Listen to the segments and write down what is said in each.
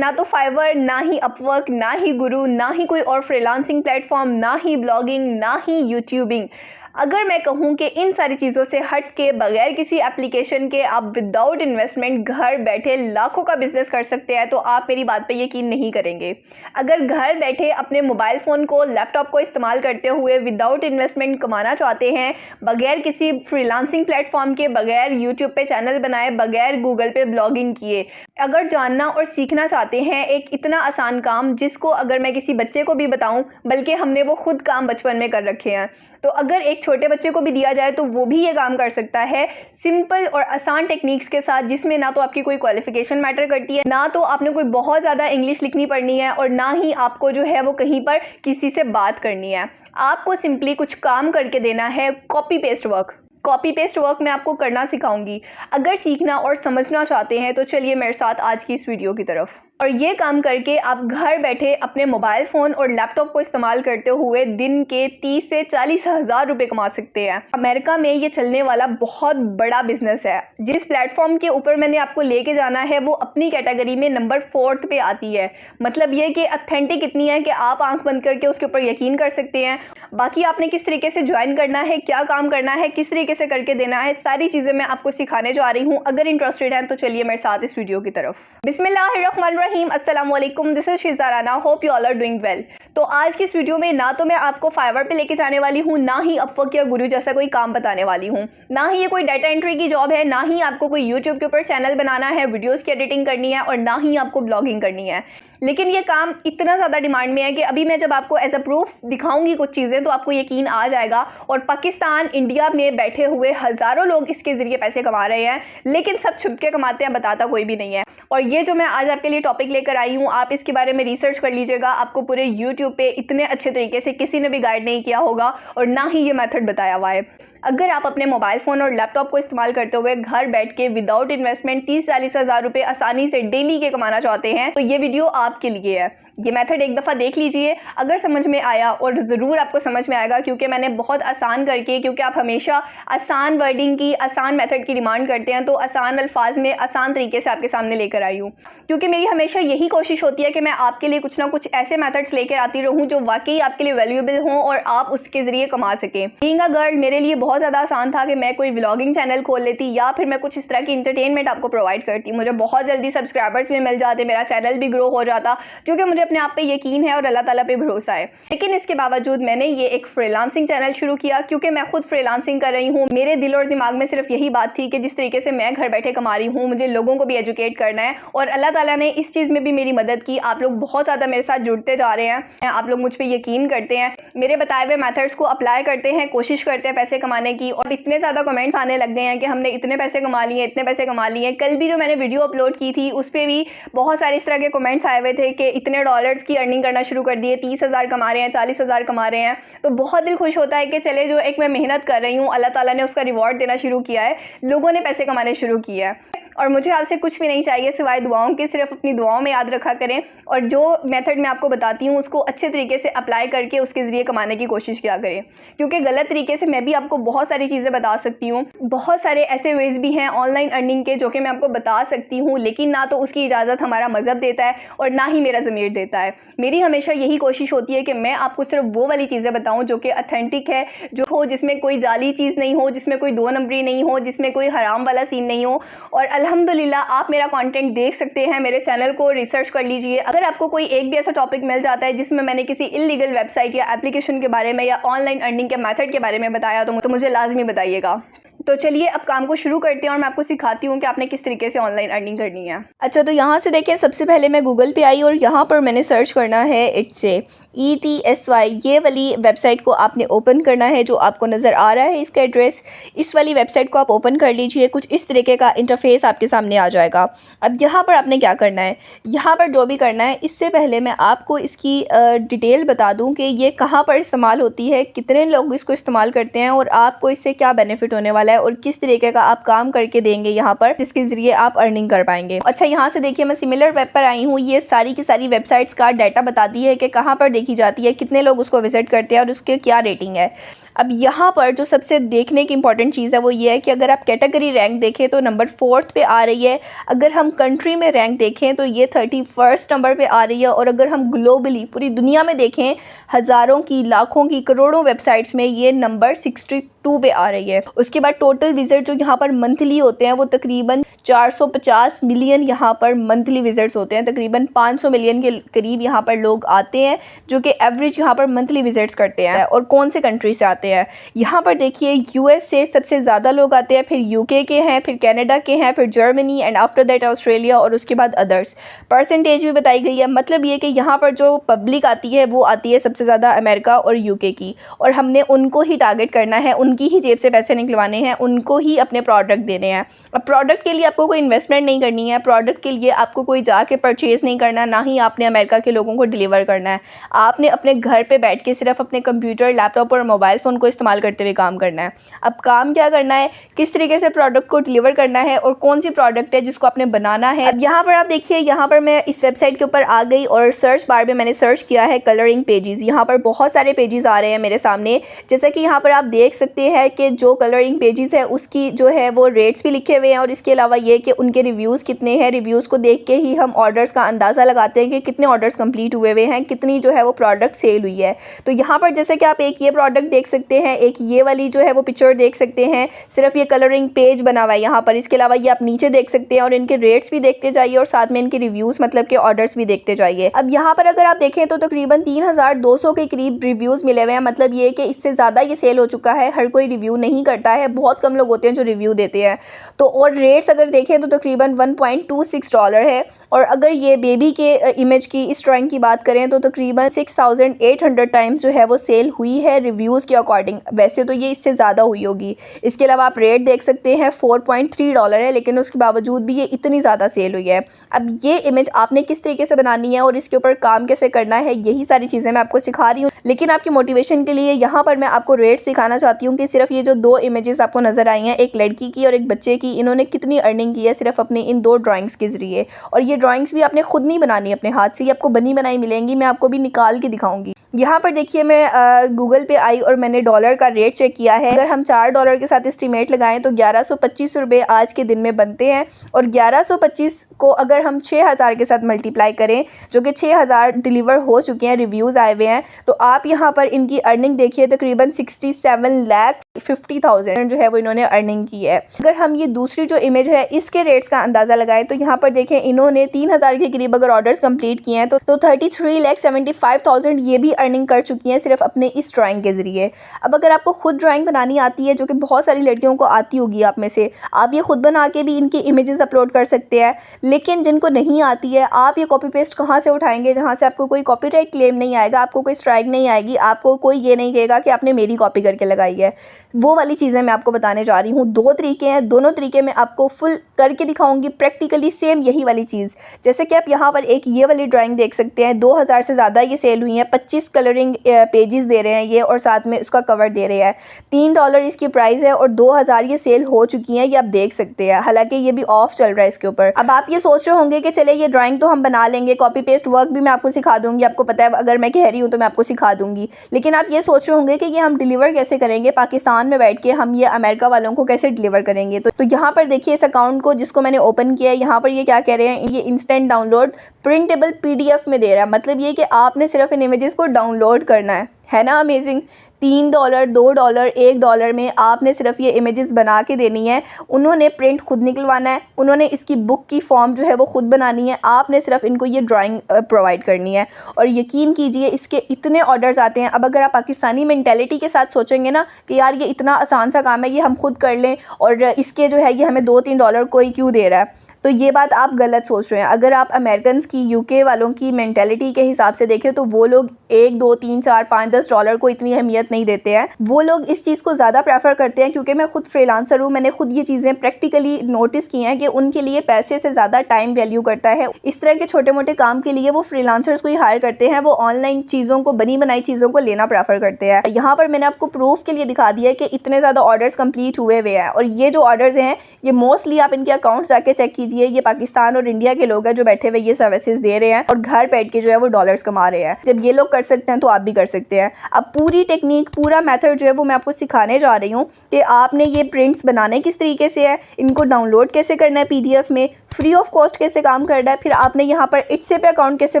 ना तो फाइवर, ना ही अपवर्क, ना ही गुरु, ना ही कोई और फ्रीलांसिंग प्लेटफॉर्म, ना ही ब्लॉगिंग, ना ही यूट्यूबिंग। अगर मैं कहूँ कि इन सारी चीज़ों से हट के बगैर किसी एप्लीकेशन के आप विदाउट इन्वेस्टमेंट घर बैठे लाखों का बिजनेस कर सकते हैं, तो आप मेरी बात पे यकीन नहीं करेंगे। अगर घर बैठे अपने मोबाइल फ़ोन को, लैपटॉप को इस्तेमाल करते हुए विदाउट इन्वेस्टमेंट कमाना चाहते हैं, बगैर किसी फ्रीलांसिंग प्लेटफॉर्म के, बगैर यूट्यूब पे चैनल बनाए, बगैर गूगल पे ब्लॉगिंग किए, अगर जानना और सीखना चाहते हैं एक इतना आसान काम जिसको अगर मैं किसी बच्चे को भी बताऊं, बल्कि हमने वो खुद काम बचपन में कर रखे हैं, तो अगर एक छोटे बच्चे को भी दिया जाए तो वो भी ये काम कर सकता है सिंपल और आसान टेक्निक्स के साथ, जिसमें ना तो आपकी कोई क्वालिफिकेशन मैटर करती है, ना तो आपने कोई बहुत ज़्यादा इंग्लिश लिखनी पड़नी है, और ना ही आपको जो है वो कहीं पर किसी से बात करनी है। आपको सिंपली कुछ काम करके देना है, copy paste work. Copy paste work मैं आपको करना सिखाऊंगी। अगर सीखना और समझना चाहते हैं तो चलिए मेरे साथ आज की इस वीडियो की तरफ। और ये काम करके आप घर बैठे अपने मोबाइल फ़ोन और लैपटॉप को इस्तेमाल करते हुए दिन के 30 से 40 हज़ार रुपये कमा सकते हैं। अमेरिका में ये चलने वाला बहुत बड़ा बिजनेस है। जिस प्लेटफॉर्म के ऊपर मैंने आपको लेके जाना है वो अपनी कैटेगरी में नंबर 4 पे आती है। मतलब ये कि ऑथेंटिक इतनी है कि आप आंख बंद करके उसके ऊपर यकीन कर सकते हैं। बाकी आपने किस तरीके से ज्वाइन करना है, क्या काम करना है, किस तरीके से करके देना है, सारी चीज़ें मैं आपको सिखाने जा रही हूँ। अगर इंटरेस्टेड हैं तो चलिए मेरे साथ इस वीडियो की तरफ। बिस्मिल्लाहिर्रहमानिर्रहीम, अस्सलाम वालेकुम, this is Shiza Rana, hope you all are doing well. तो आज की इस वीडियो में ना तो मैं आपको फाइवर पे लेके जाने वाली हूँ, ना ही अपवर्क या गुरु जैसा कोई काम बताने वाली हूँ, ना ही ये कोई डाटा एंट्री की जॉब है, ना ही आपको कोई यूट्यूब के ऊपर चैनल बनाना है, वीडियोस की एडिटिंग करनी है, और ना ही आपको ब्लॉगिंग करनी है। लेकिन ये काम इतना ज़्यादा डिमांड में है कि अभी मैं जब आपको एज अ प्रूफ दिखाऊंगी कुछ चीज़ें तो आपको यकीन आ जाएगा। और पाकिस्तान, इंडिया में बैठे हुए हज़ारों लोग इसके ज़रिए पैसे कमा रहे हैं, लेकिन सब छुप के कमाते हैं, बताता कोई भी नहीं है। और ये जो मैं आज आपके लिए टॉपिक लेकर आई हूँ, आप इसके बारे में रिसर्च कर लीजिएगा। आपको पूरे यूट्यूब पे इतने अच्छे तरीके से किसी ने भी गाइड नहीं किया होगा, और ना ही ये मेथड बताया हुआ है। अगर आप अपने मोबाइल फ़ोन और लैपटॉप को इस्तेमाल करते हुए घर बैठ के विदाउट इन्वेस्टमेंट 30-40 हज़ार रुपये आसानी से डेली के कमाना चाहते हैं तो ये वीडियो आपके लिए है। ये मेथड एक दफ़ा देख लीजिए, अगर समझ में आया, और ज़रूर आपको समझ में आएगा क्योंकि मैंने बहुत आसान करके, क्योंकि आप हमेशा आसान वर्डिंग की, आसान मेथड की डिमांड करते हैं, तो आसान अल्फाज में आसान तरीके से आपके सामने लेकर आई हूँ। क्योंकि मेरी हमेशा यही कोशिश होती है कि मैं आपके लिए कुछ ना कुछ ऐसे मेथड्स लेकर आती रहूँ जो वाकई आपके लिए वैल्यूएबल हों और आप उसके ज़रिए कमा सकें। बीइंग अ गर्ल मेरे लिए बहुत ज़्यादा आसान था कि मैं कोई व्लॉगिंग चैनल खोल लेती या फिर मैं कुछ इस तरह की इंटरटेनमेंट आपको प्रोवाइड करती। मुझे बहुत जल्दी सब्सक्राइबर्स भी मिल जाते, मेरा चैनल भी ग्रो हो जाता, क्योंकि मुझे अपने आप पे यकीन है और अल्लाह ताला पे भरोसा है। लेकिन इसके बावजूद मैंने ये एक फ्रीलांसिंग चैनल शुरू किया, क्योंकि मैं खुद फ्रीलांसिंग कर रही हूँ। मेरे दिल और दिमाग में सिर्फ यही बात थी कि जिस तरीके से मैं घर बैठे कमा रही हूँ, मुझे लोगों को भी एजुकेट करना है, और अल्लाह ताला ने इस चीज़ में भी मेरी मदद की। आप लोग बहुत ज़्यादा मेरे साथ जुड़ते जा रहे हैं, आप लोग मुझ पर यकीन करते हैं, मेरे बताए हुए मेथड्स को अप्लाई करते हैं, कोशिश करते हैं पैसे कमाने की, और इतने ज़्यादा कमेंट्स आने लग गए हैं कि हमने इतने पैसे कमा लिए, इतने पैसे कमा लिए। कल भी जो मैंने वीडियो अपलोड की थी उस पर भी बहुत सारे इस तरह के कमेंट्स आए हुए थे कि इतने डॉलर्स की अर्निंग करना शुरू कर दिए, 30 हज़ार कमा रहे हैं, 40 हज़ार कमा रहे हैं। तो बहुत दिल खुश होता है कि चले जो एक मैं मेहनत कर रही हूँ, अल्लाह ताला ने उसका रिवॉर्ड देना शुरू किया है, लोगों ने पैसे कमाने शुरू किया है। और मुझे आपसे कुछ भी नहीं चाहिए सिवाय दुआओं के। सिर्फ अपनी दुआओं में याद रखा करें, और जो मेथड मैं आपको बताती हूँ उसको अच्छे तरीके से अप्लाई करके उसके ज़रिए कमाने की कोशिश किया करें। क्योंकि गलत तरीके से मैं भी आपको बहुत सारी चीज़ें बता सकती हूँ, बहुत सारे ऐसे वेज भी हैं ऑनलाइन अर्निंग के जो कि मैं आपको बता सकती हूँ, लेकिन ना तो उसकी इजाज़त हमारा मज़हब देता है और ना ही मेरा ज़मीर देता है। मेरी हमेशा यही कोशिश होती है कि मैं आपको सिर्फ वो वाली चीज़ें बताऊँ जो कि ऑथेंटिक है, जो हो, जिसमें कोई जाली चीज़ नहीं हो, जिसमें कोई दो नंबरी नहीं हो, जिसमें कोई हराम वाला सीन नहीं हो। और अल्हम्दुलिल्लाह आप मेरा कंटेंट देख सकते हैं, मेरे चैनल को रिसर्च कर लीजिए। अगर आपको कोई एक भी ऐसा टॉपिक मिल जाता है जिसमें मैंने किसी इल्लीगल वेबसाइट या एप्लीकेशन के बारे में या ऑनलाइन अर्निंग के मेथड के बारे में बताया तो मुझे लाजमी बताइएगा। तो चलिए अब काम को शुरू करते हैं और मैं आपको सिखाती हूँ कि आपने किस तरीके से ऑनलाइन अर्निंग करनी है। अच्छा, तो यहाँ से देखिए, सबसे पहले मैं गूगल पे आई और यहाँ पर मैंने सर्च करना है इट्से ETSY। ये वाली वेबसाइट को आपने ओपन करना है, जो आपको नज़र आ रहा है इसका एड्रेस। इस वाली वेबसाइट को आप ओपन कर लीजिए, कुछ इस तरीके का इंटरफेस आपके सामने आ जाएगा। अब यहाँ पर आपने क्या करना है, यहाँ पर जो भी करना है, इससे पहले मैं आपको इसकी डिटेल बता दूँ कि ये कहाँ पर इस्तेमाल होती है, कितने लोग इसको इस्तेमाल करते हैं और आपको इससे क्या बेनिफिट होने वाला है और किस तरीके का आप काम करके देंगे यहाँ पर, जिसके ज़रिए आप अर्निंग कर पाएंगे। अच्छा, यहाँ से देखिए मैं सिमिलर वेब पर आई हूँ। ये सारी की सारी वेबसाइट्स का डाटा बताती है कि कहाँ पर देखी जाती है, कितने लोग उसको विजिट करते हैं और उसके क्या रेटिंग है। अब यहाँ पर जो सबसे देखने की इंपॉर्टेंट चीज़ है वो ये है कि अगर आप कैटेगरी रैंक देखें तो नंबर 4th पे आ रही है। अगर हम कंट्री में रैंक देखें तो ये 31st नंबर पे आ रही है। और अगर हम ग्लोबली पूरी दुनिया में देखें, हज़ारों की, लाखों की, करोड़ों वेबसाइट्स में ये नंबर 62 पे आ रही है। उसके बाद टोटल विजिट जो यहाँ पर मंथली होते हैं वो तकरीबन 450 मिलियन यहाँ पर मंथली विजिट्स होते हैं। तकरीबन 500 मिलियन के करीब यहाँ पर लोग आते हैं जो कि एवरेज यहाँ पर मंथली विजिट्स करते हैं। और कौन से कंट्री से आते हैं, यहाँ पर देखिए यूएस से सबसे ज़्यादा लोग आते हैं, फिर यूके के हैं, फिर कनाडा के हैं, फिर Germany and after that Australia, और उसके बाद अदर्स। परसेंटेज भी बताई गई है। मतलब ये कि यहाँ पर जो पब्लिक आती है वो आती है सबसे ज़्यादा अमेरिका और यूके की, और हमने उनको ही टारगेट करना है, उनकी ही जेब से पैसे निकलवाने हैं, उनको ही अपने प्रोडक्ट देने हैं। अब प्रोडक्ट के लिए आपको कोई इन्वेस्टमेंट नहीं करनी है, प्रोडक्ट के लिए आपको कोई जाके परचेज़ नहीं करना, ना ही आपने अमेरिका के लोगों को डिलीवर करना है। आपने अपने घर पे बैठ के सिर्फ अपने कंप्यूटर, लैपटॉप और मोबाइल फ़ोन को इस्तेमाल करते हुए काम करना है। अब काम क्या करना है, किस तरीके से प्रोडक्ट को डिलीवर करना है और कौन सी प्रोडक्ट है जिसको आपने बनाना है। अब यहाँ पर आप देखिए, यहाँ पर मैं इस वेबसाइट के ऊपर आ गई और सर्च बार में मैंने सर्च किया है कलरिंग पेजेस। यहाँ पर बहुत सारे पेजेस आ रहे हैं मेरे सामने। जैसा कि यहाँ पर आप देख सकते हैं कि जो कलरिंग पेजेस है उसकी जो है वो रेट्स भी लिखे हुए हैं, और इसके अलावा ये कि उनके रिव्यूज़ कितने हैं। रिव्यूज़ को देख के ही हम ऑर्डर्स का अंदाज़ा लगाते हैं कि कितने ऑर्डर्स कंप्लीट हुए हैं, कितनी जो है वो प्रोडक्ट सेल हुई है। तो यहाँ पर जैसे कि आप एक ये प्रोडक्ट देख सकते हैं, एक ये वाली जो है वो पिक्चर देख सकते हैं, सिर्फ ये कलरिंग पेज बना हुआ है यहाँ पर। इसके अलावा ये आप नीचे देख सकते हैं और इनके रेट्स भी देखते जाइए और साथ में इनके रिव्यूज़ मतलब के ऑर्डर्स भी देखते जाइए। अब यहाँ पर अगर आप देखें तो तकरीबन 3200 के करीब रिव्यूज़ मिले हुए हैं। मतलब ये कि इससे ज़्यादा ये सेल हो चुका है। हर कोई रिव्यू नहीं करता है, बहुत कम लोग होते हैं जो रिव्यू देते हैं। तो और रेट्स अगर देखें तो तकरीबन $1.26 है। और अगर ये बेबी के इमेज की, इस ड्राइंग की बात करें तो तकरीबन 6800 टाइम्स जो है वो सेल हुई है रिव्यूज़ के अकॉर्डिंग। वैसे तो ये इससे ज़्यादा हुई होगी। इसके अलावा आप रेट देख सकते हैं, $4.3 है, लेकिन उसके बावजूद भी ये इतनी ज़्यादा सेल हुई है। अब ये इमेज आपने किस तरीके से बनानी है और इसके ऊपर काम कैसे करना है, यही सारी चीज़ें मैं आपको सिखा रही हूँ। लेकिन आपकी मोटिवेशन के लिए यहाँ पर मैं आपको रेट सिखाना चाहती हूँ कि सिर्फ ये जो 2 इमेजेस आपको नज़र आई हैं, एक लड़की की और एक बच्चे की, इन्होंने कितनी अर्निंग की है सिर्फ अपने इन 2 ड्राइंग्स के ज़रिए। और ये ड्राइंग्स भी आपने खुद नहीं बनानी अपने हाथ से, ये आपको बनी बनाई मिलेंगी। मैं आपको भी निकाल के दिखाऊंगी। यहाँ पर देखिए, मैं गूगल पे आई और मैंने डॉलर का रेट चेक किया है। अगर हम $4 के साथ एस्टीमेट लगाएं तो 1125 रुपये आज के दिन में बनते हैं। और 1125 को अगर हम 6000 के साथ मल्टीप्लाई करें, जो कि 6000 डिलीवर हो चुके हैं, रिव्यूज़ आए हुए हैं, तो आप यहाँ पर इनकी अर्निंग देखिए, तकरीबन 67,50,000 जो है वो इन्होंने अर्निंग की है। अगर हम ये दूसरी जो इमेज है इसके रेट्स का अंदाज़ा लगाएं तो यहाँ पर देखें, इन्होंने 3000 के करीब अगर ऑर्डर्स कंप्लीट किए हैं तो 33,75,000 ये भी अर्निंग कर चुकी हैं सिर्फ अपने इस ड्राइंग के ज़रिए। अब अगर आपको खुद ड्राइंग बनानी आती है, जो कि बहुत सारी लड़कियों को आती होगी आप में से, आप ये खुद बना के भी इनकी इमेजेस अपलोड कर सकते हैं। लेकिन जिनको नहीं आती है, आप ये कॉपी पेस्ट कहाँ से उठाएंगे जहाँ से आपको कोई कॉपीराइट क्लेम नहीं आएगा, आपको कोई स्ट्राइक नहीं आएगी, आपको कोई ये नहीं कहेगा कि आपने मेरी कॉपी करके लगाई है। वो वाली चीज़ें मैं आपको बताने जा रही हूँ। 2 तरीके हैं, दोनों तरीके मैं आपको फुल करके दिखाऊंगी प्रैक्टिकली, सेम यही वाली चीज़। जैसे कि आप यहाँ पर एक ये वाली ड्राइंग देख सकते हैं, 2000 से ज़्यादा ये सेल हुई है। 25 कलरिंग पेजेस दे रहे हैं ये, और साथ में उसका कवर दे रहे हैं। $3 इसकी प्राइस है और 2000 ये सेल हो चुकी हैं, ये आप देख सकते हैं। हालांकि ये भी ऑफ चल रहा है इसके ऊपर। अब आप ये सोच रहे होंगे कि चले ये ड्राइंग तो हम बना लेंगे, कॉपी पेस्ट वर्क भी मैं आपको सिखा दूंगी, आपको पता है अगर मैं कह रही हूँ तो मैं आपको सिखा दूंगी। लेकिन आप ये सोच रहे होंगे कि ये हम डिलीवर कैसे करेंगे, पाकिस्तान में बैठ के हम ये अमेरिका वालों को कैसे डिलीवर करेंगे। तो यहाँ पर देखिए, इस अकाउंट को जिसको मैंने ओपन किया है, यहाँ पर ये क्या कह रहे हैं, ये इंस्टेंट डाउनलोड प्रिंटेबल PDF में दे रहा है। मतलब ये कि आपने सिर्फ इन इमेजेस को डाउनलोड करना है ना। अमेजिंग। $3, $2, $1 में आपने सिर्फ ये इमेजेस बना के देनी है। उन्होंने प्रिंट खुद निकलवाना है, उन्होंने इसकी बुक की फॉर्म जो है वो खुद बनानी है, आपने सिर्फ इनको ये ड्राइंग प्रोवाइड करनी है। और यकीन कीजिए इसके इतने ऑर्डर्स आते हैं। अब अगर आप पाकिस्तानी मेंटालिटी के साथ सोचेंगे ना कि यार ये इतना आसान सा काम है, ये हम खुद कर लें और इसके जो है ये हमें $2-3 कोई क्यों दे रहा है, तो ये बात आप गलत सोच रहे हैं। अगर आप अमेरिकन की, UK वालों की मेंटालिटी के हिसाब से देखें तो वो लोग 1, 2, 3, 4, 5, $10 को इतनी अहमियत नहीं देते हैं। वो लोग इस चीज़ को ज़्यादा प्रेफर करते हैं, क्योंकि मैं खुद फ्रीलांसर हूँ, मैंने खुद ये चीज़ें प्रैक्टिकली नोटिस की हैं कि उनके लिए पैसे से ज़्यादा टाइम वैल्यू करता है। इस तरह के छोटे मोटे काम के लिए वो फ्रीलांसर्स को ही हायर करते हैं, वो ऑनलाइन चीज़ों को, बनी बनाई चीज़ों को लेना प्रेफर करते हैं। यहाँ पर मैंने आपको प्रूफ के लिए दिखा दिया है कि इतने ज़्यादा ऑर्डर्स कंप्लीट हुए हैं। और ये जो ऑर्डर्स हैं ये मोस्टली आप इनके अकाउंट जाके चेक कीजिए, ये पाकिस्तान और इंडिया के लोग हैं जो बैठे हुए ये सर्विसेज दे रहे हैं और घर बैठ के जो है वो डॉलर्स कमा रहे हैं। जब ये लोग कर सकते हैं तो आप भी कर सकते हैं। है। अब पूरी टेक्निक, पूरा मेथड जो है वो मैं आपको सिखाने जा रही हूँ कि आपने ये प्रिंट्स बनाने किस तरीके से है, इनको डाउनलोड कैसे करना है PDF में, फ्री ऑफ कॉस्ट कैसे काम करना है, फिर आपने यहाँ पर इट्से पे अकाउंट कैसे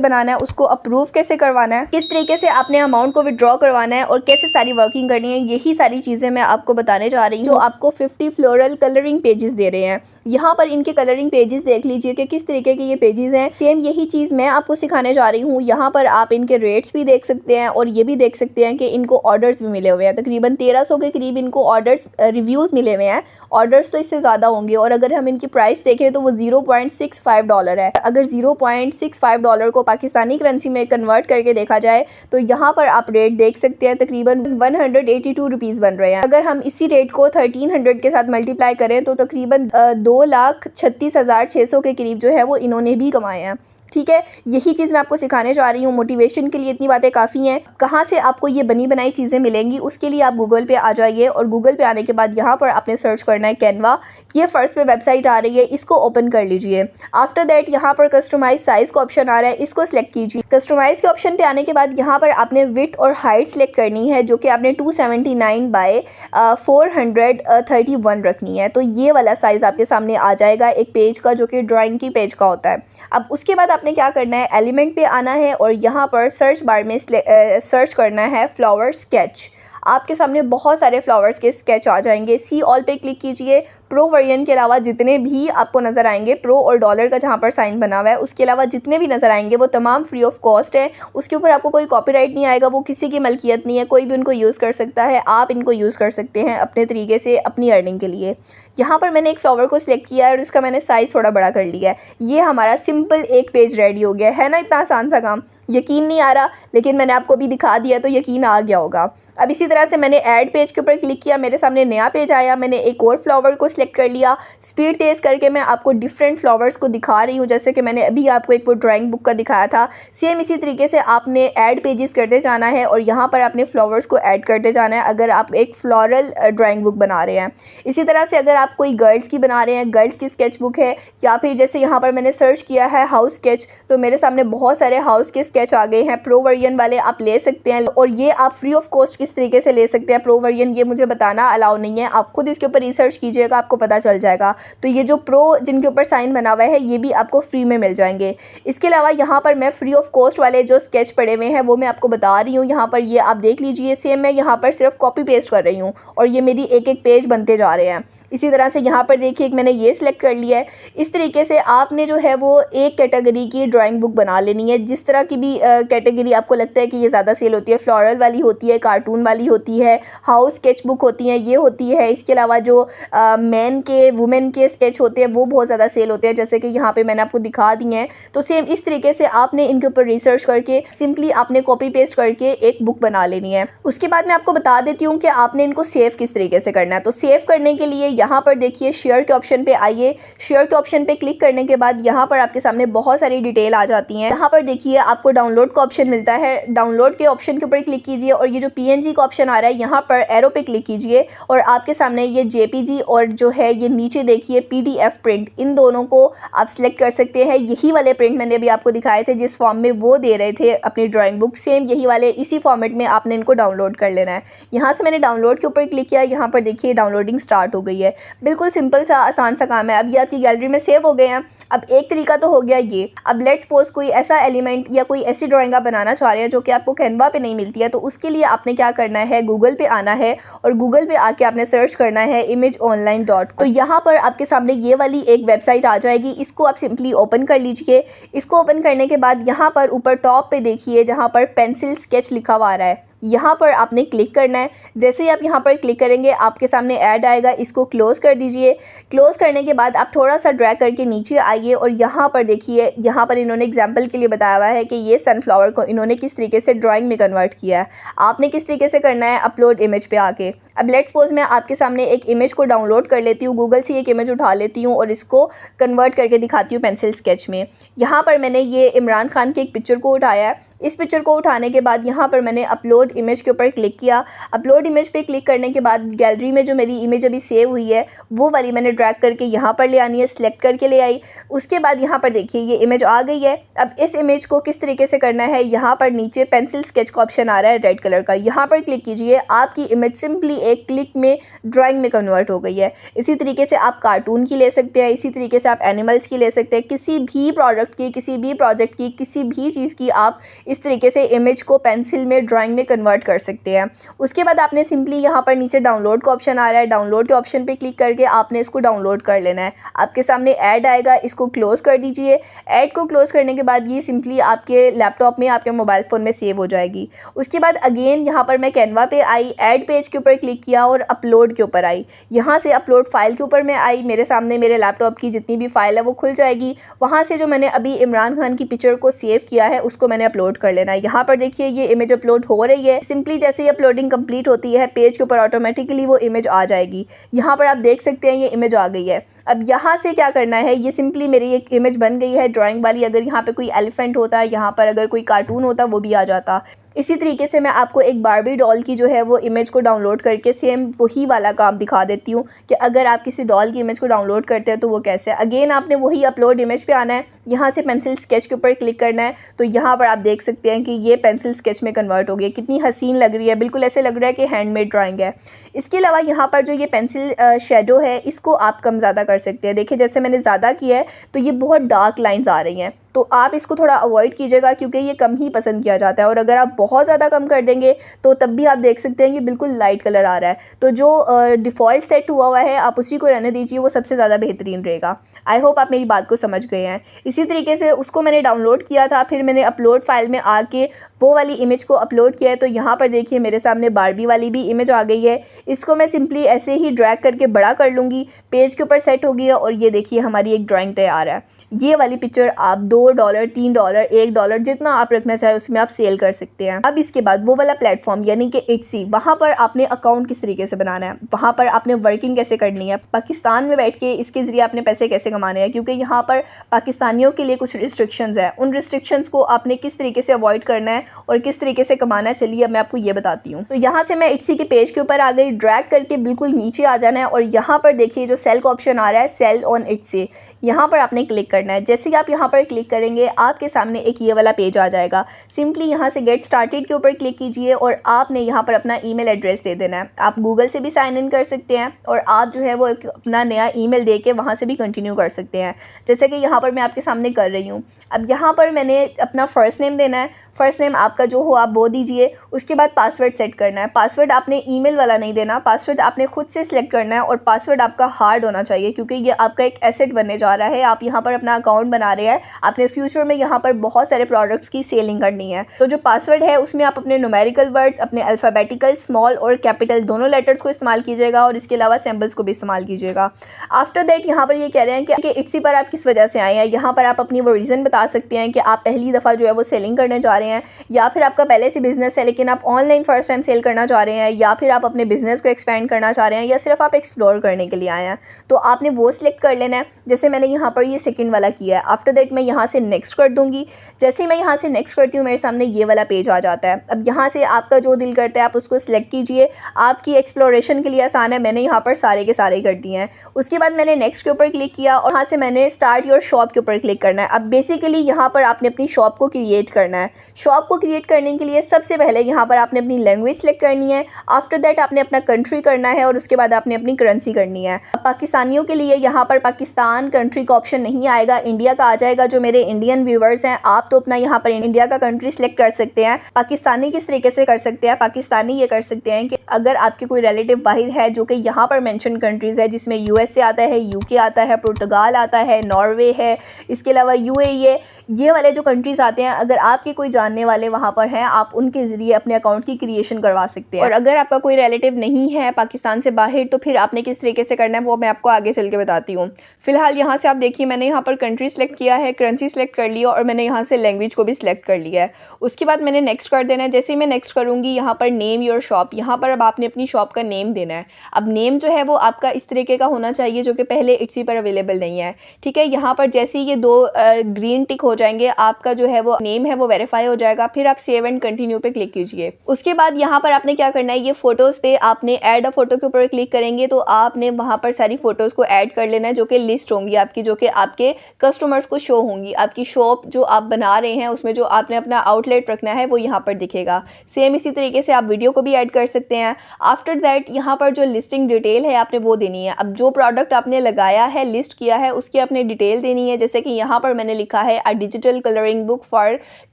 बनाना है, उसको अप्रूव कैसे करवाना है, किस तरीके से आपने अमाउंट को विड्रॉ करवाना है और कैसे सारी वर्किंग करनी है, यही सारी चीज़ें मैं आपको बताने जा रही हूँ। जो आपको 50 फ्लोरल कलरिंग पेजेस दे रहे हैं, यहाँ पर इनके कलरिंग पेजेस देख लीजिए कि किस तरीके के ये पेजेस हैं। सेम यही चीज़ मैं आपको सिखाने जा रही हूँ। यहाँ पर आप इनके रेट्स भी देख सकते हैं और ये भी देख सकते हैं कि इनको ऑर्डर्स भी मिले हुए हैं। तकरीबन 1300 के करीब इनको ऑर्डर्स रिव्यूज़ मिले हुए हैं। ऑर्डर्स तो इससे ज़्यादा होंगे और अगर हम इनकी प्राइस देखें तो वो $0.65 है। अगर $0.65 को पाकिस्तानी करेंसी में कन्वर्ट करके देखा जाए तो यहाँ पर आप रेट देख सकते हैं, तकरीबन 182 रुपीज़ बन रहे हैं। अगर हम इसी रेट को 1300 के साथ मल्टीप्लाई करें तो तकरीबन 2,36,600 के करीब जो है वो इन्होंने भी कमाए हैं। ठीक है, यही चीज़ मैं आपको सिखाने जा रही हूँ। मोटिवेशन के लिए इतनी बातें काफ़ी हैं। कहाँ से आपको ये बनी बनाई चीज़ें मिलेंगी, उसके लिए आप गूगल पे आ जाइए और गूगल पे आने के बाद यहाँ पर आपने सर्च करना है कैनवा। ये फर्स्ट पे वेबसाइट आ रही है, इसको ओपन कर लीजिए। आफ्टर दैट यहाँ पर कस्टमाइज साइज़ का ऑप्शन आ रहा है, इसको सिलेक्ट कीजिए। कस्टमाइज़ के ऑप्शन पे आने के बाद यहाँ पर आपने विड्थ और हाइट सेलेक्ट करनी है, जो कि आपने 279 बाय 431 रखनी है। तो ये वाला साइज़ आपके सामने आ जाएगा एक पेज का, जो कि ड्राइंग की पेज का होता है। अब उसके बाद आपने क्या करना है, एलिमेंट पे आना है और यहाँ पर सर्च बार में सर्च करना है फ्लावर स्केच। आपके सामने बहुत सारे फ्लावर्स के स्केच आ जाएंगे। सी ऑल पे क्लिक कीजिए। प्रो वर्जन के अलावा जितने भी आपको नज़र आएंगे, प्रो और डॉलर का जहाँ पर साइन बना हुआ है, उसके अलावा जितने भी नज़र आएंगे वो तमाम फ्री ऑफ कॉस्ट है। उसके ऊपर आपको कोई कॉपीराइट नहीं आएगा, वो किसी की मलकियत नहीं है, कोई भी उनको यूज़ कर सकता है। आप इनको यूज़ कर सकते हैं अपने तरीके से अपनी अर्निंग के लिए। यहाँ पर मैंने एक फ्लावर को सिलेक्ट किया है और इसका मैंने साइज़ थोड़ा बड़ा कर लिया है। ये हमारा सिंपल एक पेज रेडी हो गया है ना। इतना आसान सा काम, यकीन नहीं आ रहा, लेकिन मैंने आपको भी दिखा दिया तो यकीन आ गया होगा। अब इसी तरह से मैंने ऐड पेज के ऊपर क्लिक किया, मेरे सामने नया पेज आया। मैंने एक और फ्लावर को सिलेक्ट कर लिया। स्पीड तेज़ करके मैं आपको डिफरेंट फ्लावर्स को दिखा रही हूँ, जैसे कि मैंने अभी आपको एक वो ड्राइंग बुक का दिखाया था। सेम इसी तरीके से आपने ऐड पेजेस करते जाना है और यहाँ पर आपने फ्लावर्स को ऐड करते जाना है अगर आप एक फ्लोरल ड्राइंग बुक बना रहे हैं। इसी तरह से अगर आप कोई गर्ल्स की बना रहे हैं, गर्ल्स की स्केच बुक है, या फिर जैसे यहाँ पर मैंने सर्च किया है हाउस स्केच, तो मेरे सामने बहुत सारे हाउस के स्केच आ गए हैं। प्रो वर्जन वाले आप ले सकते हैं और ये आप फ्री ऑफ कॉस्ट किस तरीके से ले सकते हैं। प्रो वर्जन ये मुझे बताना अलाउ नहीं है, आप खुद इसके ऊपर रिसर्च कीजिएगा, आपको पता चल जाएगा। तो ये जो प्रो जिनके ऊपर साइन बना हुआ है, ये भी आपको फ्री में मिल जाएंगे। इसके अलावा यहाँ पर मैं फ्री ऑफ कॉस्ट वाले जो स्केच पड़े हुए हैं वो मैं आपको बता रही हूँ। यहाँ पर ये आप देख लीजिए, सेम मैं यहाँ पर सिर्फ कॉपी पेस्ट कर रही हूँ और ये मेरी एक एक पेज बनते जा रहे हैं। इसी तरह से यहाँ पर देखिए मैंने ये सिलेक्ट कर लिया है। इस तरीके से आपने जो है वो एक कैटेगरी की ड्राइंग बुक बना लेनी है। जिस तरह की भी कैटेगरी आपको लगता है कि ये ज़्यादा सेल होती है, फ्लोरल वाली होती है, कार्टून वाली होती है, हाउस स्केच बुक होती है, ये होती है। इसके अलावा जो मैन के वुमेन के स्केच होते हैं वो बहुत ज़्यादा सेल होते हैं, जैसे कि यहाँ पे मैंने आपको दिखा दिए हैं। तो सेम इस तरीके से आपने इनके ऊपर रिसर्च करके सिंपली आपने कॉपी पेस्ट करके एक बुक बना लेनी है। उसके बाद मैं आपको बता देती हूँ कि आपने इनको सेव किस तरीके से करना है। तो सेव करने के लिए यहाँ पर देखिए शेयर के ऑप्शन पे आइए। शेयर के ऑप्शन पे क्लिक करने के बाद यहाँ पर आपके सामने बहुत सारी डिटेल आ जाती हैं। यहाँ पर देखिए आपको डाउनलोड का ऑप्शन मिलता है। डाउनलोड के ऑप्शन के ऊपर क्लिक कीजिए और ये जो PNG का ऑप्शन आ रहा है यहाँ पर एरो पे क्लिक कीजिए और आपके सामने ये JPG और जो है ये नीचे देखिए PDF प्रिंट, इन दोनों को आप सिलेक्ट कर सकते हैं। यही वाले प्रिंट मैंने अभी आपको दिखाए थे जिस फॉर्म में वो दे रहे थे अपनी ड्राइंग बुक, सेम यही वाले इसी फॉर्मेट में आपने इनको डाउनलोड कर लेना है। यहाँ से मैंने डाउनलोड के ऊपर क्लिक किया, यहाँ पर देखिए डाउनलोडिंग स्टार्ट हो गई है। बिल्कुल सिंपल सा आसान सा काम है। अब ये आपकी गैलरी में सेव हो गए हैं। अब एक तरीका तो हो गया ये। अब लेट्स सपोज कोई ऐसा एलिमेंट या कोई ऐसी ड्राइंग आप बनाना चाह रहे हैं जो कि आपको कैनवा पे नहीं मिलती है, तो उसके लिए आपने क्या करना है, गूगल पे आना है और गूगल पे आके आपने सर्च करना है imageonline.com। तो यहाँ पर आपके सामने ये वाली एक वेबसाइट आ जाएगी, इसको आप सिंपली ओपन कर लीजिए। इसको ओपन करने के बाद यहाँ पर ऊपर टॉप पे देखिए जहाँ पर पेंसिल स्केच लिखा हुआ आ रहा है, यहाँ पर आपने क्लिक करना है। जैसे ही आप यहाँ पर क्लिक करेंगे आपके सामने ऐड आएगा, इसको क्लोज कर दीजिए। क्लोज करने के बाद आप थोड़ा सा ड्रैग करके नीचे आइए और यहाँ पर देखिए, यहाँ पर इन्होंने एग्जांपल के लिए बताया हुआ है कि ये सनफ्लावर को इन्होंने किस तरीके से ड्राइंग में कन्वर्ट किया है। आपने किस तरीके से करना है, अपलोड इमेज पे आके। अब लेट्स सपोज मैं आपके सामने एक इमेज को डाउनलोड कर लेती हूँ, गूगल से एक इमेज उठा लेती हूँ और इसको कन्वर्ट करके दिखाती हूँ पेंसिल स्केच में। यहाँ पर मैंने ये इमरान खान की एक पिक्चर को उठाया है। इस पिक्चर को उठाने के बाद यहाँ पर मैंने अपलोड इमेज के ऊपर क्लिक किया। अपलोड इमेज पे क्लिक करने के बाद गैलरी में जो मेरी इमेज अभी सेव हुई है वो वाली मैंने ड्रैग करके यहाँ पर ले आनी है, सिलेक्ट करके ले आई। उसके बाद यहाँ पर देखिए ये इमेज आ गई है। अब इस इमेज को किस तरीके से करना है, यहाँ पर नीचे पेंसिल स्केच का ऑप्शन आ रहा है रेड कलर का, यहाँ पर क्लिक कीजिए। आपकी इमेज सिंपली एक क्लिक में ड्राइंग में कन्वर्ट हो गई है। इसी तरीके से आप कार्टून की ले सकते हैं, इसी तरीके से आप एनिमल्स की ले सकते हैं, किसी भी प्रोडक्ट की, किसी भी प्रोजेक्ट की, किसी भी चीज़ की आप इस तरीके से इमेज को पेंसिल में ड्राइंग में कन्वर्ट कर सकते हैं। उसके बाद आपने सिंपली यहाँ पर नीचे डाउनलोड का ऑप्शन आ रहा है, डाउनलोड के ऑप्शन पे क्लिक करके आपने इसको डाउनलोड कर लेना है। आपके सामने ऐड आएगा, इसको क्लोज़ कर दीजिए। ऐड को क्लोज़ करने के बाद ये सिंपली आपके लैपटॉप में, आपके मोबाइल फ़ोन में सेव हो जाएगी। उसके बाद अगेन यहाँ पर मैं कैनवा पे आई, ऐड पेज के ऊपर क्लिक किया और अपलोड के ऊपर आई। यहाँ से अपलोड फाइल के ऊपर मैं आई, मेरे सामने मेरे लैपटॉप की जितनी भी फाइल है वो खुल जाएगी। वहाँ से जो मैंने अभी इमरान खान की पिक्चर को सेव किया है उसको मैंने अपलोड कर लेना है। यहाँ पर देखिए ये इमेज अपलोड हो रही है। सिंपली जैसे ही अपलोडिंग कंप्लीट होती है पेज के ऊपर ऑटोमेटिकली वो इमेज आ जाएगी। यहाँ पर आप देख सकते हैं ये इमेज आ गई है। अब यहाँ से क्या करना है, ये सिंपली मेरी एक इमेज बन गई है ड्राइंग वाली। अगर यहाँ पे कोई एलिफेंट होता, यहाँ पर अगर कोई कार्टून होता वो भी आ जाता। इसी तरीके से मैं आपको एक बारबी डॉल की जो है वो इमेज को डाउनलोड करके सेम वही वाला काम दिखा देती हूँ कि अगर आप किसी डॉल की इमेज को डाउनलोड करते हैं तो वो कैसे। अगेन आपने वही अपलोड इमेज पे आना है, यहाँ से पेंसिल स्केच के ऊपर क्लिक करना है। तो यहाँ पर आप देख सकते हैं कि ये पेंसिल स्केच में कन्वर्ट हो गई। कितनी हसीन लग रही है, बिल्कुल ऐसे लग रहा है कि हैंडमेड ड्राइंग है। इसके अलावा यहाँ पर जो ये पेंसिल शेडो है इसको आप कम ज़्यादा कर सकते हैं। देखिए जैसे मैंने ज़्यादा किया है तो ये बहुत डार्क लाइन्स आ रही हैं, तो आप इसको थोड़ा अवॉइड कीजिएगा क्योंकि ये कम ही पसंद किया जाता है। और अगर आप बहुत ज़्यादा कम कर देंगे तो तब भी आप देख सकते हैं कि बिल्कुल लाइट कलर आ रहा है। तो जो डिफ़ॉल्ट सेट हुआ हुआ है आप उसी को रहने दीजिए, वो सबसे ज़्यादा बेहतरीन रहेगा। आई होप आप मेरी बात को समझ गए हैं। इसी तरीके से उसको मैंने डाउनलोड किया था, फिर मैंने अपलोड फाइल में आके वो वाली इमेज को अपलोड किया है। तो यहाँ पर देखिए मेरे सामने बारबी वाली भी इमेज आ गई है। इसको मैं सिंपली ऐसे ही ड्रैग करके बड़ा कर लूँगी, पेज के ऊपर सेट हो गया और ये देखिए हमारी एक ड्राइंग तैयार है। ये वाली पिक्चर आप $2, $3, $1 जितना आप रखना चाहे उसमें आप सेल कर सकते हैं। अब इसके बाद वो वाला प्लेटफॉर्म यानी कि इट्सी, वहाँ पर आपने अकाउंट किस तरीके से बनाना है, वहाँ पर आपने वर्किंग कैसे करनी है, पाकिस्तान में बैठ के इसके ज़रिए आपने पैसे कैसे कमाने हैं, क्योंकि यहाँ पर पाकिस्तानियों के लिए कुछ रिस्ट्रिक्शंस है। उन रिस्ट्रिक्शंस को आपने किस तरीके से अवॉइड करना है और किस तरीके से कमाना है, चलिए अब मैं आपको ये बताती हूँ। तो यहाँ से मैं इट्सी के पेज के ऊपर आ गई, ड्रैग करके बिल्कुल नीचे आ जाना है और यहाँ पर देखिए जो सेल का ऑप्शन आ रहा है, सेल ऑन इट्सी, यहाँ पर आपने क्लिक करना है। जैसे कि आप यहाँ पर क्लिक करेंगे आपके सामने एक ये वाला पेज आ जाएगा। सिंपली यहाँ से गेट स्टार्टेड के ऊपर क्लिक कीजिए और आपने यहाँ पर अपना ईमेल एड्रेस दे देना है। आप गूगल से भी साइन इन कर सकते हैं और आप जो है वो अपना नया ईमेल दे के वहाँ से भी कंटिन्यू कर सकते हैं, जैसे कि यहाँ पर मैं आपके सामने कर रही हूँ। अब यहाँ पर मैंने अपना फ़र्स्ट नेम देना है, फ़र्स्ट नेम आपका जो हो आप वो दीजिए। उसके बाद पासवर्ड सेट करना है। पासवर्ड आपने ईमेल वाला नहीं देना, पासवर्ड आपने खुद से सिलेक्ट करना है और पासवर्ड आपका हार्ड होना चाहिए क्योंकि ये आपका एक एसेट बनने जा रहा है। आप यहाँ पर अपना अकाउंट बना रहे हैं, आपने फ्यूचर में यहाँ पर बहुत सारे प्रोडक्ट्स की सेलिंग करनी है। तो जो पासवर्ड है उसमें आप अपने न्यूमेरिकल वर्ड्स, अपने अल्फ़ाबेटिकल स्मॉल और कैपिटल दोनों लेटर्स को इस्तेमाल कीजिएगा और इसके अलावा सिंबल्स को भी इस्तेमाल कीजिएगा। आफ्टर दैट यहाँ पर ये कह रहे हैं कि इट्सी पर आप किस वजह से आए हैं। यहाँ पर आप अपनी वो रीज़न बता सकते हैं कि आप पहली दफ़ा जो है वो सेलिंग करने जा रहे हैं, या फिर आपका पहले से बिज़नेस है लेकिन आप ऑनलाइन फर्स्ट टाइम सेल करना चाह रहे हैं, या फिर आप अपने बिज़नेस को एक्सपेंड करना चाह रहे हैं, या सिर्फ आप एक्सप्लोर करने के लिए आए हैं। तो आपने वो सिलेक्ट कर लेना है, जैसे मैंने यहाँ पर ये सेकंड वाला किया है। आफ्टर दैट मैं यहाँ से नेक्स्ट कर दूँगी। जैसे ही मैं यहाँ से नेक्स्ट करती हूँ मेरे सामने ये वाला पेज आ जाता है। अब यहाँ से आपका जो दिल करता है आप उसको सिलेक्ट कीजिए, आपकी एक्सप्लोरेशन के लिए आसान है। मैंने यहाँ पर सारे के सारे कर दिए हैं। उसके बाद मैंने नेक्स्ट के ऊपर क्लिक किया और यहाँ से मैंने स्टार्ट योर शॉप के ऊपर क्लिक करना है। अब बेसिकली यहाँ पर आपने अपनी शॉप को क्रिएट करना है। शॉप को क्रिएट करने के लिए सबसे पहले यहाँ पर आपने अपनी लैंग्वेज सेलेक्ट करनी है। आफ्टर दैट आपने अपना कंट्री करना है और उसके बाद आपने अपनी करेंसी करनी है। अब पाकिस्तानियों के लिए यहाँ पर पाकिस्तान कंट्री का ऑप्शन नहीं आएगा, इंडिया का आ जाएगा। जो मेरे इंडियन व्यूवर्स हैं आप तो अपना यहाँ पर इंडिया का कंट्री सेलेक्ट कर सकते हैं। पाकिस्तानी किस तरीके से कर सकते हैं, पाकिस्तानी ये कर सकते हैं कि अगर आपके कोई रिलेटिव बाहर है जो कि यहाँ पर मेंशन कंट्रीज़ है जिसमें यूएसए आता है, यूके आता है, पुर्तगाल आता है, नॉर्वे है, इसके अलावा यूएई है, ये वाले जो कंट्रीज़ आते हैं, अगर आपके कोई जानने वाले वहाँ पर हैं आप उनके ज़रिए अपने अकाउंट की क्रिएशन करवा सकते हैं। और अगर आपका कोई रिलेटिव नहीं है पाकिस्तान से बाहर तो फिर आपने किस तरीके से करना है वो मैं आपको आगे चल के बताती हूँ। फिलहाल यहाँ से आप देखिए मैंने यहाँ पर कंट्री सेलेक्ट किया है, करेंसी सेलेक्ट कर लिया और मैंने यहाँ से लैंग्वेज को भी सिलेक्ट कर लिया है। उसके बाद मैंने नेक्स्ट कर देना है। जैसे ही मैं नेक्स्ट करूँगी यहाँ पर नेम योर शॉप, यहाँ पर अब आपने अपनी शॉप का नेम देना है। अब नेम जो है वो आपका इस तरीके का होना चाहिए जो कि पहले इट्सी पर अवेलेबल नहीं है, ठीक है। यहाँ पर जैसे ही ये दो ग्रीन टिक हो जाएंगे आपका जो है वो नेम है वो वेरीफाई हो जाएगा। फिर आप सेव एंड कंटिन्यू पे क्लिक कीजिए। उसके बाद यहाँ पर आपने क्या करना है, ये फ़ोटोज़ पे आपने ऐड अ फ़ोटो के ऊपर क्लिक करेंगे तो आपने वहाँ पर सारी फ़ोटोज़ को ऐड कर लेना है, जो कि लिस्ट होंगी आपकी, जो कि आपके कस्टमर्स को शो होंगी। आपकी शॉप जो आप बना रहे हैं उसमें जो आपने अपना आउटलेट रखना है वो यहाँ पर दिखेगा। सेम इसी तरीके से आप वीडियो को भी ऐड कर सकते हैं। आफ्टर दैट यहाँ पर जो लिस्टिंग डिटेल है आपने वो देनी है। अब जो प्रोडक्ट आपने लगाया है, लिस्ट किया है, उसकी आपने डिटेल देनी है। जैसे कि यहाँ पर मैंने लिखा है a digital colouring book for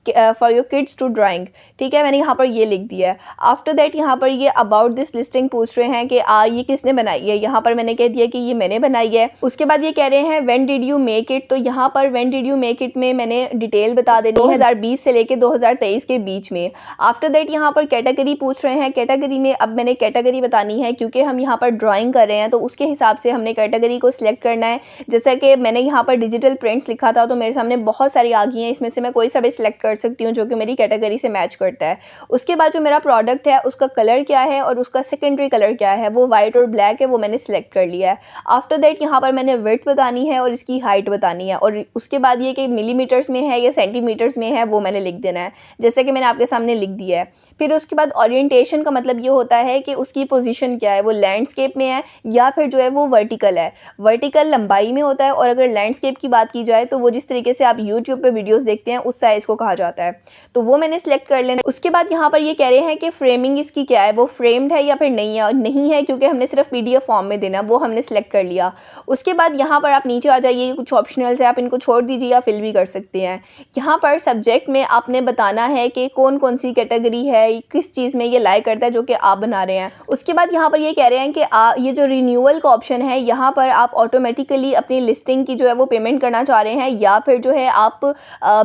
your kids to drawing, ठीक है, मैंने यहाँ पर ये लिख दिया है। आफ्टर दैट यहाँ पर ये अबाउट दिस लिस्टिंग पूछ रहे हैं कि ये किसने बनाई है। यहाँ पर मैंने कह दिया कि ये मैंने बनाई है। उसके बाद ये कह रहे हैं when did you make it, तो यहाँ पर when did you make it में मैंने डिटेल बता देनी है 2020 से लेके 2023 के बीच में। आफ्टर दैट यहाँ पर कैटेगरी पूछ रहे हैं। कैटेगरी में अब मैंने कैटेगरी बतानी है क्योंकि हम यहाँ पर ड्राइंग कर रहे हैं तो उसके हिसाब से हमने कैटेगरी को सिलेक्ट करना है। जैसा कि मैंने यहाँ पर डिजिटल प्रिंट्स लिखा था तो मेरे सामने बहुत सारी आ गई हैं, इसमें से मैं कोई सा भी सिलेक्ट कर सकती हूँ जो कि मेरी कैटेगरी से मैच करता है। उसके बाद जो मेरा प्रोडक्ट है उसका कलर क्या है और उसका सेकेंडरी कलर क्या है, वो वाइट और ब्लैक है, वो मैंने सिलेक्ट कर लिया है। आफ्टर दैट यहाँ पर मैंने विड्थ बतानी है और इसकी हाइट बतानी है, और उसके बाद ये कि मिलीमीटर्स में है या सेंटीमीटर्स में है वो मैंने लिख देना है, जैसे कि मैंने आपके सामने लिख दिया है। फिर उसके बाद ओरिएंटेशन का मतलब ये होता है कि उसकी पोजीशन क्या है, वो लैंडस्केप में है या फिर जो है वो वर्टिकल है। वर्टिकल लंबाई में होता है और अगर लैंडस्केप की बात की जाए तो वो जिस तरीके से आप यूट्यूब पे वीडियोस देखते हैं उस साइज़ को कहा जाता है, तो वो मैंने सेलेक्ट कर लेना। उसके बाद यहाँ पर ये कह रहे हैं कि फ्रेमिंग इसकी क्या है, वो फ्रेम्ड है या फिर नहीं है, और नहीं है क्योंकि हमने सिर्फ PDF फॉर्म में देना, वो हमने सेलेक्ट कर लिया। उसके बाद यहाँ पर आप नीचे आ जाइए, कुछ ऑप्शनल्स है, आप इनको छोड़ दीजिए या फिल भी कर सकते हैं। यहाँ पर सब्जेक्ट में आपने बताना है कि कौन कौन सी कैटेगरी है, किस चीज़ में ये लाई करता है जो कि आप बना रहे हैं। उसके बाद यहाँ पर ये कह रहे हैं कि ये जो रिन्यूअल का ऑप्शन है, यहाँ पर आप ऑटोमेटिकली अपनी लिस्टिंग की जो है वो पेमेंट करना चाह रहे हैं या फिर जो है आप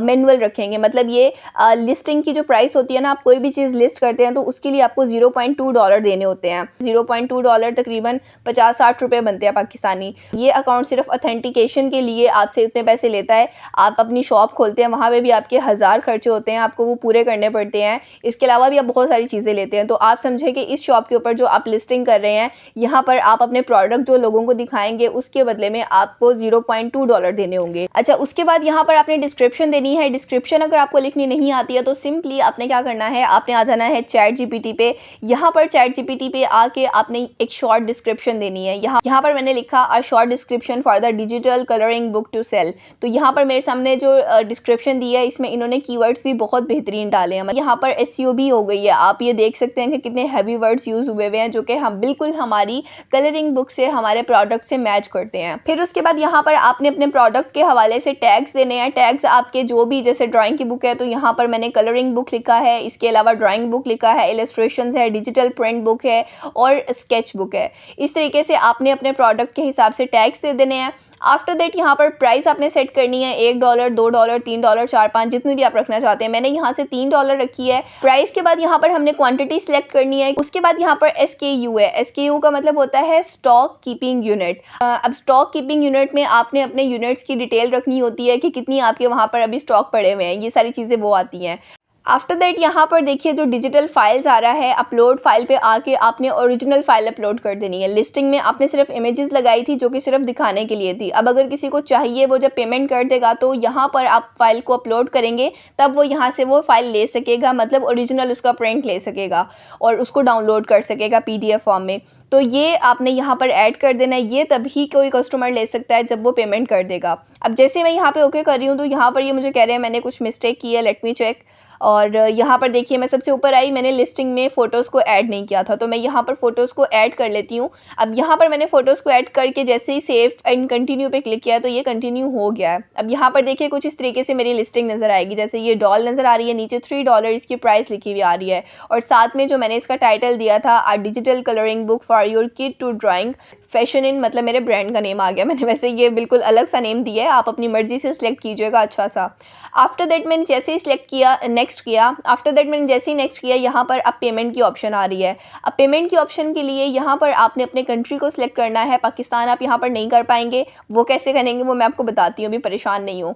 मैनुअल रखेंगे। मतलब ये लिस्टिंग की जो प्राइस होती है ना, आप कोई भी चीज़ लिस्ट करते हैं तो उसके लिए आपको $0.2 देने होते हैं। $0.2 तकरीबन 50-60 रुपये बनते हैं पाकिस्तानी। ये अकाउंट सिर्फ ऑथेंटिकेशन के लिए आपसे इतने पैसे लेता है। आप अपनी शॉप खोलते हैं, वहाँ पे भी आपके 1000 खर्चे होते हैं, आपको वो पूरे करने पड़ते हैं। इसके अलावा भी आप बहुत सारी चीज़ें लेते हैं। तो आप समझे कि इस शॉप के ऊपर जो आप लिस्टिंग कर रहे हैं, यहाँ पर आप अपने प्रोडक्ट जो लोगों को दिखाएंगे उसके बदले में आपको $0.2 देने होंगे। अच्छा, उसके बाद यहाँ पर आपने डिस्क्रिप्शन देनी है। डिस्क्रिप्शन अगर आपको लिखनी नहीं आती है तो सिंपली आपने क्या करना है, आपने आ जाना है चैट GPT पे। यहाँ पर चैट GPT पे आके आपने एक शॉर्ट डिस्क्रिप्शन देनी है। यहाँ पर मैंने लिखा a short description for the digital colouring book to sell. तो यहाँ पर मेरे सामने जो डिस्क्रिप्शन दी है इसमें इन्होंने कीवर्ड्स भी बहुत बेहतरीन डाले हैं। यहाँ पर SEO भी हो गई है, आप ये देख सकते हैं कि कितने हैवी वर्ड्स यूज़ हुए हुए हैं जो कि हम बिल्कुल हमारी कलरिंग बुक से, हमारे प्रोडक्ट से मैच करते हैं। फिर उसके बाद यहाँ पर आपने अपने प्रोडक्ट के हवाले से टैग्स देने हैं। टैग्स आपके जो भी, जैसे ड्राइंग की बुक है तो यहाँ पर मैंने कलरिंग बुक लिखा है, इसके अलावा ड्राइंग बुक लिखा है, इलस्ट्रेशंस है, डिजिटल प्रिंट बुक है और स्केच बुक है। इस तरीके से आपने अपने प्रोडक्ट के हिसाब से टैग्स दे देने हैं। आफ्टर दैट यहाँ पर प्राइस आपने सेट करनी है, $1, $2, $3, 4, 5 जितनी भी आप रखना चाहते हैं। मैंने यहाँ से $3 रखी है। प्राइस के बाद यहाँ पर हमने क्वांटिटी सेलेक्ट करनी है। उसके बाद यहाँ पर SKU है। SKU का मतलब होता है स्टॉक कीपिंग यूनिट। अब स्टॉक कीपिंग यूनिट में आपने अपने यूनिट्स की डिटेल रखनी होती है कि कितनी आपके वहाँ पर अभी स्टॉक पड़े हुए हैं, ये सारी चीज़ें वो आती हैं। आफ्टर दैट यहाँ पर देखिए जो डिजिटल फाइल्स आ रहा है, अपलोड फाइल पे आके आपने ओरिजिनल फाइल अपलोड कर देनी है। लिस्टिंग में आपने सिर्फ इमेजेस लगाई थी जो कि सिर्फ दिखाने के लिए थी। अब अगर किसी को चाहिए, वो जब पेमेंट कर देगा तो यहाँ पर आप फाइल को अपलोड करेंगे तब वो यहाँ से वो फाइल ले सकेगा, मतलब ओरिजिनल उसका प्रिंट ले सकेगा और उसको डाउनलोड कर सकेगा PDF फॉर्म में। तो ये आपने यहाँ पर ऐड कर देना है। ये तभी कोई कस्टमर ले सकता है जब वो पेमेंट कर देगा। अब जैसे मैं यहाँ पे ओके कर रही हूँ तो यहाँ पर ये मुझे कह रहे हैं मैंने कुछ मिस्टेक की है, लेट मी चेक। और यहाँ पर देखिए मैं सबसे ऊपर आई, मैंने लिस्टिंग में फ़ोटोज़ को ऐड नहीं किया था, तो मैं यहाँ पर फ़ोटोज़ को ऐड कर लेती हूँ। अब यहाँ पर मैंने फ़ोटोज़ को ऐड करके जैसे ही सेव एंड कंटिन्यू पे क्लिक किया तो ये कंटिन्यू हो गया है। अब यहाँ पर देखिए कुछ इस तरीके से मेरी लिस्टिंग नज़र आएगी। जैसे ये डॉल नज़र आ रही है, नीचे $3 इसकी प्राइस लिखी हुई आ रही है, और साथ में जो मैंने इसका टाइटल दिया था a digital colouring book for your kid to drawing fashion in, मतलब मेरे ब्रांड का नेम आ गया। मैंने वैसे ये बिल्कुल अलग सा नेम दिया है, आप अपनी मर्ज़ी से सिलेक्ट कीजिएगा अच्छा सा। आफ्टर दैट मैंने जैसे ही सिलेक्ट किया, नेक्स्ट किया। आफ्टर दैट मैंने जैसे ही नेक्स्ट किया, यहाँ पर अब पेमेंट की ऑप्शन आ रही है। अब पेमेंट की ऑप्शन के लिए यहाँ पर आपने अपने कंट्री को सिलेक्ट करना है। पाकिस्तान आप यहाँ पर नहीं कर पाएंगे, वो कैसे करेंगे वो मैं आपको बताती हूँ, अभी परेशान नहीं हूँ।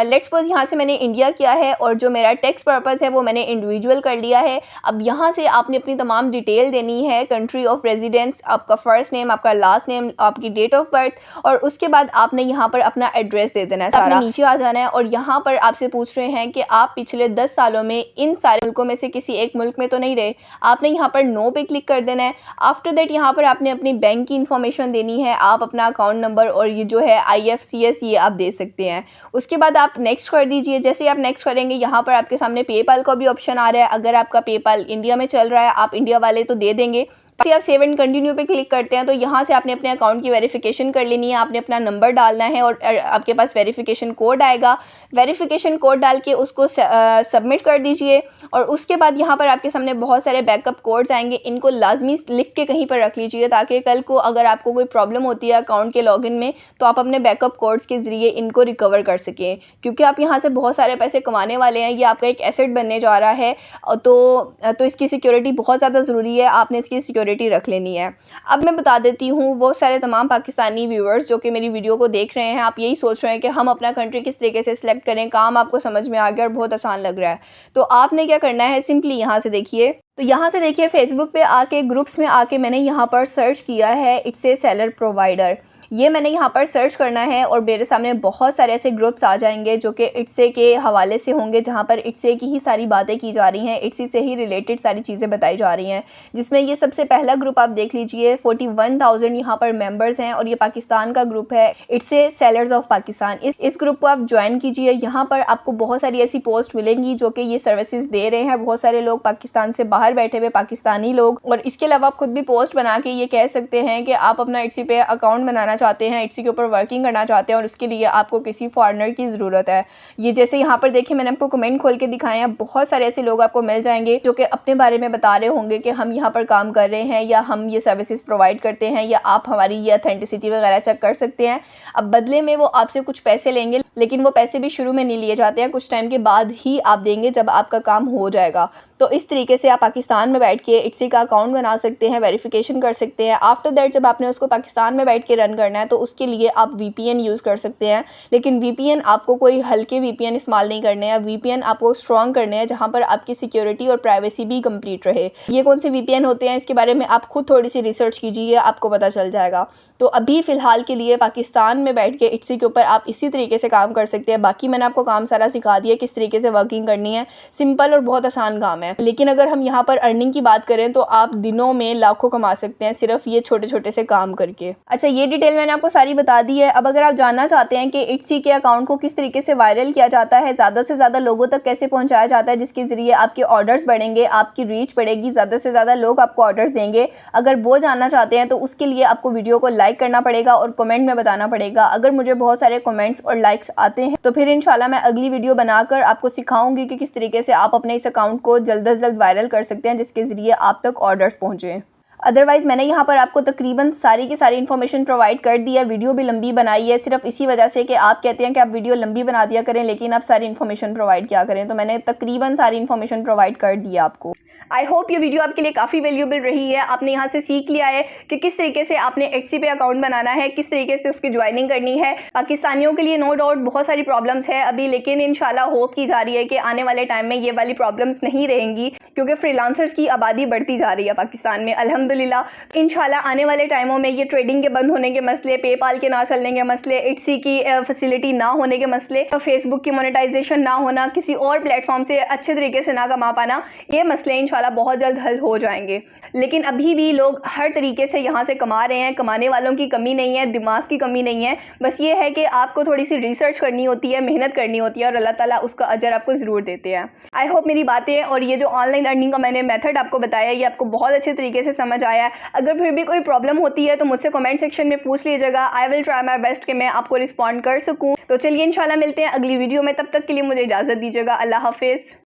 लेट्स सपोज यहाँ से मैंने इंडिया किया है और जो मेरा टैक्स पर्पज़ है वो मैंने इंडिविजुअल कर लिया है। अब यहाँ से आपने अपनी तमाम डिटेल देनी है, कंट्री ऑफ रेजिडेंस, आपका फ़र्स्ट नेम, आपका लास्ट नेम, आपकी डेट ऑफ बर्थ, और उसके बाद आपने यहाँ पर अपना एड्रेस दे देना है सारा। नीचे आ जाना है और यहाँ पर आपसे पूछ रहे हैं कि आप पिछले 10 सालों में इन सारे मुल्कों में से किसी एक मुल्क में तो नहीं रहे। आपने यहाँ पर नो पे क्लिक कर देना है। आफ्टर दैट यहाँ पर आपने अपनी बैंक की इन्फॉर्मेशन देनी है, आप अपना अकाउंट नंबर और ये जो है IFSC ये आप दे सकते हैं। उसके बाद आप नेक्स्ट कर दीजिए। जैसे आप नेक्स्ट करेंगे यहाँ पर आपके सामने पेपाल का भी ऑप्शन आ रहा है। अगर आपका पेपाल इंडिया में चल रहा है, आप इंडिया वाले तो दे देंगे। से आप सेव एंड कंटिन्यू पे क्लिक करते हैं तो यहाँ से आपने अपने अकाउंट की वेरिफिकेशन कर लेनी है। आपने अपना नंबर डालना है और आपके पास वेरिफिकेशन कोड आएगा। वेरिफिकेशन कोड डाल के उसको सबमिट कर दीजिए और उसके बाद यहाँ पर आपके सामने बहुत सारे बैकअप कोड्स आएंगे। इनको लाजमी लिख के कहीं पर रख लीजिए ताकि कल को अगर आपको कोई प्रॉब्लम होती है अकाउंट के लॉगिन में तो आप अपने बैकअप कोड्स के ज़रिए इनको रिकवर कर सकें, क्योंकि आप यहाँ से बहुत सारे पैसे कमाने वाले हैं। ये आपका एक एसेट बनने जा रहा है तो इसकी सिक्योरिटी बहुत ज़्यादा ज़रूरी है। आपने इसकी सिक्योरिटी रख लेनी है। अब मैं बता देती हूँ वो सारे तमाम पाकिस्तानी व्यूअर्स जो कि मेरी वीडियो को देख रहे हैं, आप यही सोच रहे हैं कि हम अपना कंट्री किस तरीके से सिलेक्ट करें। काम आपको समझ में आ गया और बहुत आसान लग रहा है। तो आपने क्या करना है, सिंपली यहाँ से देखिए, तो यहाँ से देखिए फेसबुक पे आके ग्रुप्स में आके मैंने यहाँ पर सर्च किया है इट्स ए सेलर प्रोवाइडर। ये मैंने यहाँ पर सर्च करना है और मेरे सामने बहुत सारे ऐसे ग्रुप्स आ जाएंगे जो कि इट्से के हवाले से होंगे, जहाँ पर इट्से की ही सारी बातें की जा रही हैं, इट्से से ही रिलेटेड सारी चीज़ें बताई जा रही हैं। जिसमें ये सबसे पहला ग्रुप आप देख लीजिए, 41,000 यहाँ पर मेंबर्स हैं और ये पाकिस्तान का ग्रुप है, इट्से सेलर्स ऑफ पाकिस्तान। इस ग्रुप को आप ज्वाइन कीजिए। यहाँ पर आपको बहुत सारी ऐसी पोस्ट मिलेंगी जो कि ये सर्विसेज दे रहे हैं। बहुत सारे लोग पाकिस्तान से बाहर बैठे हुए पाकिस्तानी लोग, और इसके अलावा आप खुद भी पोस्ट बना के ये कह सकते हैं कि आप अपना इट्सी पे अकाउंट बनाना चाहते हैं, इट्सी के ऊपर वर्किंग करना चाहते हैं और उसके लिए आपको किसी फॉरेनर की ज़रूरत है। ये जैसे यहाँ पर देखिए मैंने आपको कमेंट खोल के दिखाए हैं, बहुत सारे ऐसे लोग आपको मिल जाएंगे जो कि अपने बारे में बता रहे होंगे कि हम यहाँ पर काम कर रहे हैं या हम ये सर्विसेज प्रोवाइड करते हैं या आप हमारी ये ऑथेंटिसिटी वगैरह चेक कर सकते हैं। अब बदले में वो आपसे कुछ पैसे लेंगे, लेकिन वो पैसे भी शुरू में नहीं लिए जाते हैं, कुछ टाइम के बाद ही आप देंगे जब आपका काम हो जाएगा। तो इस तरीके से आप पाकिस्तान में बैठ के इट्सी का अकाउंट बना सकते हैं, वेरिफिकेशन कर सकते हैं। आफ्टर दैट जब आपने उसको पाकिस्तान में बैठ के रन करना है तो उसके लिए आप VPN यूज़ कर सकते हैं, लेकिन VPN आपको कोई हल्के VPN इस्तेमाल नहीं करने हैं। VPN आपको स्ट्रॉन्ग करने हैं जहाँ पर आपकी सिक्योरिटी और प्राइवेसी भी कंप्लीट रहे। ये कौन से VPN होते हैं इसके बारे में आप खुद थोड़ी सी रिसर्च कीजिए, आपको पता चल जाएगा। तो अभी फ़िलहाल के लिए पाकिस्तान में बैठ के इट्सी के ऊपर आप इसी तरीके से काम कर सकते हैं। बाकी मैंने आपको काम सारा सिखा दिया किस तरीके से वर्किंग करनी है, सिंपल और बहुत आसान काम है। लेकिन अगर हम यहाँ पर अर्निंग की बात करें तो आप दिनों में लाखों कमा सकते हैं सिर्फ ये छोटे छोटे से काम करके। अच्छा, ये डिटेल मैंने आपको सारी बता दी है। अब अगर आप जानना चाहते हैं कि इट्सी के अकाउंट को किस तरीके से वायरल किया जाता है, ज़्यादा से ज़्यादा लोगों तक कैसे पहुँचाया जाता है जिसके ज़रिए आपके ऑर्डर्स बढ़ेंगे, आपकी रीच बढ़ेगी, ज़्यादा से ज़्यादा लोग आपको ऑर्डर्स देंगे, अगर वो जानना चाहते हैं तो उसके लिए आपको वीडियो को लाइक करना पड़ेगा और कमेंट में बताना पड़ेगा। अगर मुझे बहुत सारे कमेंट्स और लाइक्स आते हैं तो फिर इंशाल्लाह मैं अगली वीडियो बनाकर आपको सिखाऊंगी कि किस तरीके से आप अपने इस अकाउंट को जल्द से जल्द वायरल कर सकते हैं जिसके ज़रिए आप तक ऑर्डर्स पहुँचे। अदरवाइज़ मैंने यहाँ पर आपको तकरीबन सारी की सारी इन्फॉर्मेशन प्रोवाइड कर दी है। वीडियो भी लंबी बनाई है सिर्फ इसी वजह से कि आप कहते हैं कि आप वीडियो लंबी बना दिया करें लेकिन आप सारी इन्फॉर्मेशन प्रोवाइड किया करें, तो मैंने तकरीबन सारी इन्फॉर्मेशन प्रोवाइड कर दी है आपको। आई होप ये वीडियो आपके लिए काफ़ी वैल्यूएबल रही है। आपने यहाँ से सीख लिया है कि किस तरीके से आपने इट्सी पे अकाउंट बनाना है, किस तरीके से उसकी ज्वाइनिंग करनी है। पाकिस्तानियों के लिए नो डाउट बहुत सारी प्रॉब्लम्स है अभी, लेकिन इंशाल्लाह होप की जा रही है कि आने वाले टाइम में ये वाली प्रॉब्लम्स नहीं रहेंगी, क्योंकि फ्रीलांसर्स की आबादी बढ़ती जा रही है पाकिस्तान में अल्हम्दुलिल्लाह। इंशाल्लाह आने वाले टाइमों में ये ट्रेडिंग के बंद होने के मसले, पेपाल के ना चलने के मसले, इट्सी की फैसिलिटी ना होने के मसले, फेसबुक की मोनेटाइजेशन ना होना, किसी और प्लेटफॉर्म से अच्छे तरीके से ना कमा पाना, ये मसले इंशाल्लाह बहुत जल्द हल हो जाएंगे। लेकिन अभी भी लोग हर तरीके से यहाँ से कमा रहे हैं, कमाने वालों की कमी नहीं है, दिमाग की कमी नहीं है, बस ये है कि आपको थोड़ी सी रिसर्च करनी होती है, मेहनत करनी होती है और अल्लाह ताला उसका अजर आपको ज़रूर देते हैं। आई होप मेरी बातें और ये जो ऑनलाइन अर्निंग का मैंने मेथड आपको बताया ये आपको बहुत अच्छे तरीके से समझ आया है। अगर फिर भी कोई प्रॉब्लम होती है तो मुझसे कमेंट सेक्शन में पूछ लीजिएगा। I will try my best कि मैं आपको रिस्पॉन्ड कर सकूँ। तो चलिए इंशाल्लाह मिलते हैं अगली वीडियो में, तब तक के लिए मुझे इजाज़त दीजिएगा। अल्लाह हाफिज़।